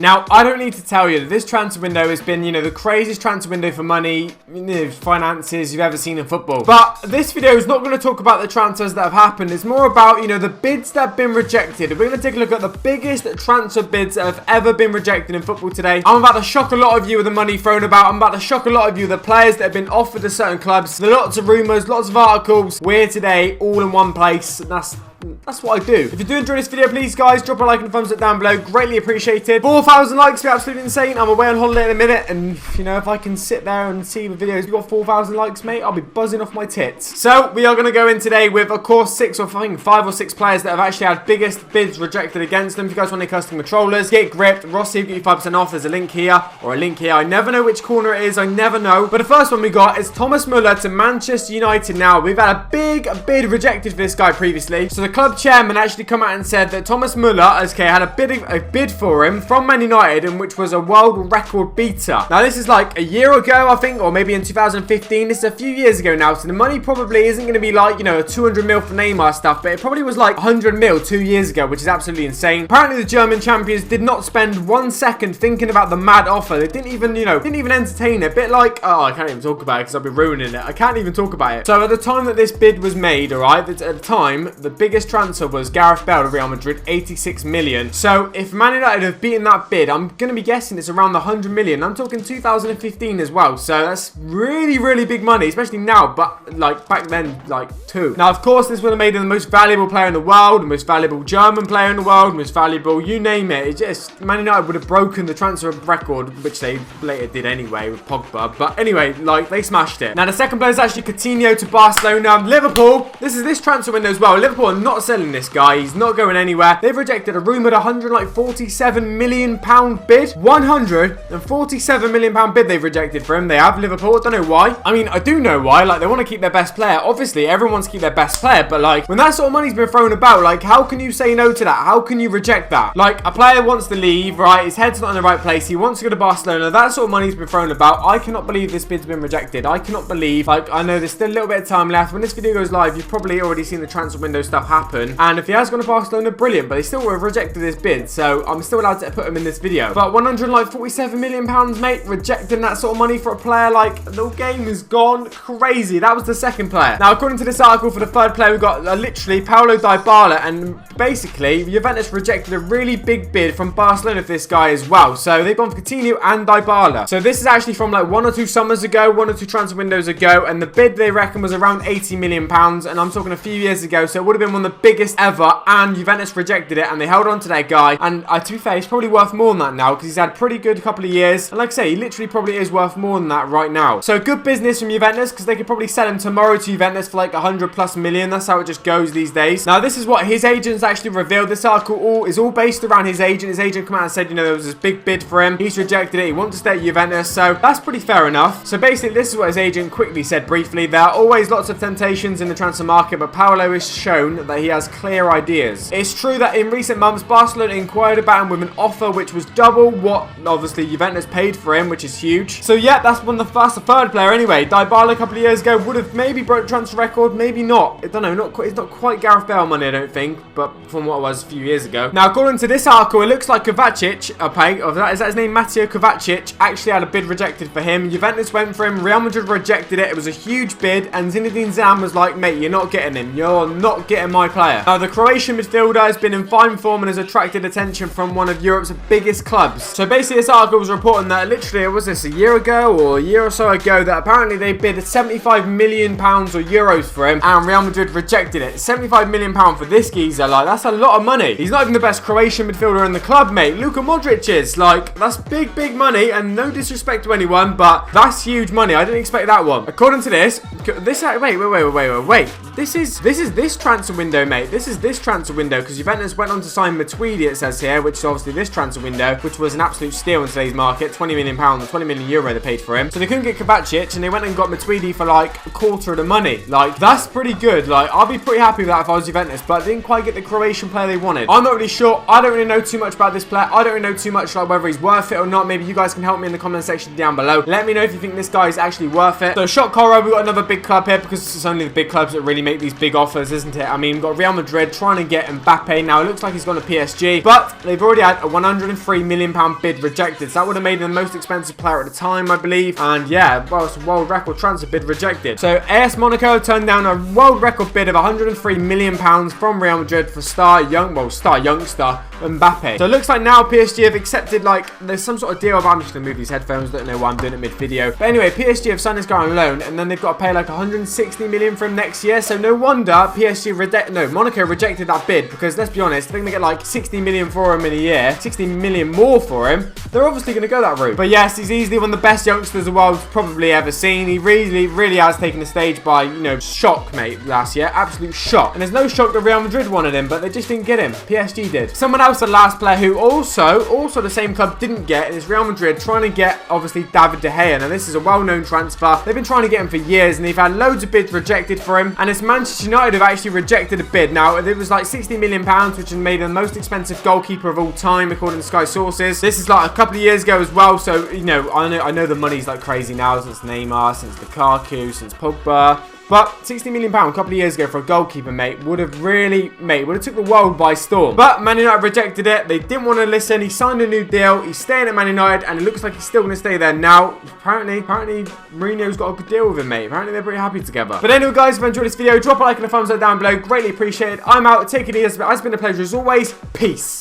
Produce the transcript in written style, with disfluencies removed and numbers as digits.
Now, I don't need to tell you that this transfer window has been, the craziest transfer window for money, finances you've ever seen in football. But this video is not going to talk about the transfers that have happened. It's more about, the bids that have been rejected. We're going to take a look at the biggest transfer bids that have ever been rejected in football today. I'm about to shock a lot of you with the money thrown about. I'm about to shock a lot of you the players that have been offered to certain clubs. There are lots of rumours, lots of articles. We're today all in one place. That's what I do. If you do enjoy this video, please, guys, drop a like and a thumbs up down below. Greatly appreciated. 4,000 likes would be absolutely insane. I'm away on holiday in a minute, and, if I can sit there and see the videos, you got 4,000 likes, mate, I'll be buzzing off my tits. So, we are going to go in today with, of course, 5 or 6 players that have actually had biggest bids rejected against them. If you guys want any custom controllers, GetGripped, Rossihd, get you 5% off. There's a link here, or a link here. I never know which corner it is. I never know. But the first one we got is Thomas Muller to Manchester United now. We've had a big bid rejected for this guy previously. So, the club chairman actually come out and said that Thomas Muller, had a bid for him from Man United, and which was a world record beater. Now, this is like a year ago, I think, or maybe in 2015. This is a few years ago now, so the money probably isn't going to be like, a 200 mil for Neymar stuff, but it probably was like 100 mil 2 years ago, which is absolutely insane. Apparently, the German champions did not spend 1 second thinking about the mad offer. They didn't even, entertain it. A bit like, I can't even talk about it because I'll be ruining it. I can't even talk about it. So, at the time that this bid was made, alright, at the time, the biggest transfer was Gareth Bale to Real Madrid, 86 million. So if Man United have beaten that bid, I'm going to be guessing it's around the 100 million. I'm talking 2015 as well. So that's really, really big money, especially now, but like back then, too. Now, of course, this would have made him the most valuable player in the world, the most valuable German player in the world, most valuable, you name it. It just, Man United would have broken the transfer record, which they later did anyway with Pogba. But anyway, they smashed it. Now, the second player is actually Coutinho to Barcelona. Liverpool, this transfer window as well. Liverpool are not selling this guy. He's not going anywhere. They've rejected a rumoured £147 million bid. £147 million bid they've rejected for him. They have, Liverpool. I don't know why. I mean, I do know why. They want to keep their best player. Obviously, everyone wants to keep their best player. But, when that sort of money's been thrown about, how can you say no to that? How can you reject that? A player wants to leave, right? His head's not in the right place. He wants to go to Barcelona. That sort of money's been thrown about. I cannot believe this bid's been rejected. I cannot believe, I know there's still a little bit of time left. When this video goes live, you've probably already seen the transfer window stuff happen. And if he has gone to Barcelona, brilliant, but they still have rejected this bid, so I'm still allowed to put him in this video. But £147 million, mate, rejecting that sort of money for a player, the game has gone crazy. That was the second player. Now, according to this article, for the third player, we've got literally Paulo Dybala, and basically, Juventus rejected a really big bid from Barcelona for this guy as well. So they've gone for Coutinho and Dybala. So this is actually from 1 or 2 summers ago, 1 or 2 transfer windows ago, and the bid they reckon was around £80 million, and I'm talking a few years ago, so it would have been one of the biggest ever, and Juventus rejected it, and they held on to their guy, and to be fair, he's probably worth more than that now, because he's had a pretty good couple of years, and like I say, he literally probably is worth more than that right now. So good business from Juventus, because they could probably sell him tomorrow to Juventus for 100+ million. That's how it just goes these days. Now, this is what his agents actually revealed. This article is all based around his agent. His agent came out and said, there was this big bid for him. He's rejected it. He wants to stay at Juventus, so that's pretty fair enough. So basically, this is what his agent quickly said briefly. There are always lots of temptations in the transfer market, but Paulo has shown that he has clear ideas. It's true that in recent months, Barcelona inquired about him with an offer which was double what, obviously, Juventus paid for him, which is huge. So yeah, that's the third player anyway. Dybala a couple of years ago would have maybe broke the transfer record, maybe not. I don't know, it's not quite Gareth Bale money, I don't think, but from what it was a few years ago. Now, according to this article, it looks like Kovacic, is that his name, Mateo Kovacic, actually had a bid rejected for him. Juventus went for him, Real Madrid rejected it. It was a huge bid, and Zinedine Zidane was like, mate, you're not getting him. You're not getting my player. Now, the Croatian midfielder has been in fine form and has attracted attention from one of Europe's biggest clubs. So basically, this article was reporting that literally, was this a year ago or a year or so ago, that apparently they bid £75 million or euros for him, and Real Madrid rejected it. £75 million for this geezer, that's a lot of money. He's not even the best Croatian midfielder in the club, mate. Luka Modric is, that's big money, and no disrespect to anyone, but that's huge money. I didn't expect that one. According to this, wait. This is this transfer window, mate. This is this transfer window, because Juventus went on to sign Matuidi, it says here, which is obviously this transfer window, which was an absolute steal in today's market. £20 million, €20 million they paid for him. So they couldn't get Kovacic, and they went and got Matuidi for a quarter of the money. That's pretty good. I'll be pretty happy with that if I was Juventus, but they didn't quite get the Croatian player they wanted. I'm not really sure. I don't really know too much about this player. I don't really know too much whether he's worth it or not. Maybe you guys can help me in the comment section down below. Let me know if you think this guy is actually worth it. So, Shot Coro, we've got another big club here, because it's only the big clubs that really make make these big offers, isn't it? I mean, we've got Real Madrid trying to get Mbappe. Now, it looks like he's gone to PSG, but they've already had a £103 million bid rejected. So that would have made him the most expensive player at the time, I believe. And yeah, well, it's a world record transfer bid rejected. So AS Monaco turned down a world record bid of £103 million from Real Madrid for star youngster Mbappe. So it looks like now PSG have accepted, like, there's some sort of deal. I'm just going to move these headphones. Don't know why I'm doing it mid-video. But anyway, PSG have signed this guy on loan, and then they've got to pay like 160 million for him next year. So no wonder Monaco rejected that bid, because let's be honest, they're going to get like 60 million for him in a year, 60 million more for him. They're obviously going to go that route. But yes, he's easily one of the best youngsters the world's probably ever seen. He really has taken the stage by, you know, shock, mate, last year. Absolute shock. And there's no shock that Real Madrid wanted him, but they just didn't get him. PSG did. Someone else, the last player who also the same club didn't get, is Real Madrid trying to get, obviously, David De Gea. Now, this is a well-known transfer. They've been trying to get him for years, and they've had loads of bids rejected for him. And it's Manchester United who've actually rejected a bid. Now, it was like £60 million, which has made him the most expensive goalkeeper of all time, according to Sky sources. This is like a couple of years ago as well, so, you know, I know the money's like crazy now, since Neymar, since Lukaku, since Pogba. But £60 million a couple of years ago for a goalkeeper, mate, would have took the world by storm. But Man United rejected it. They didn't want to listen. He signed a new deal. He's staying at Man United, and it looks like he's still going to stay there now. Apparently Mourinho's got a good deal with him, mate. Apparently they're pretty happy together. But anyway, guys, if you enjoyed this video, drop a like and a thumbs up down below. Greatly appreciated. I'm out. Take it easy. It's been a pleasure as always. Peace.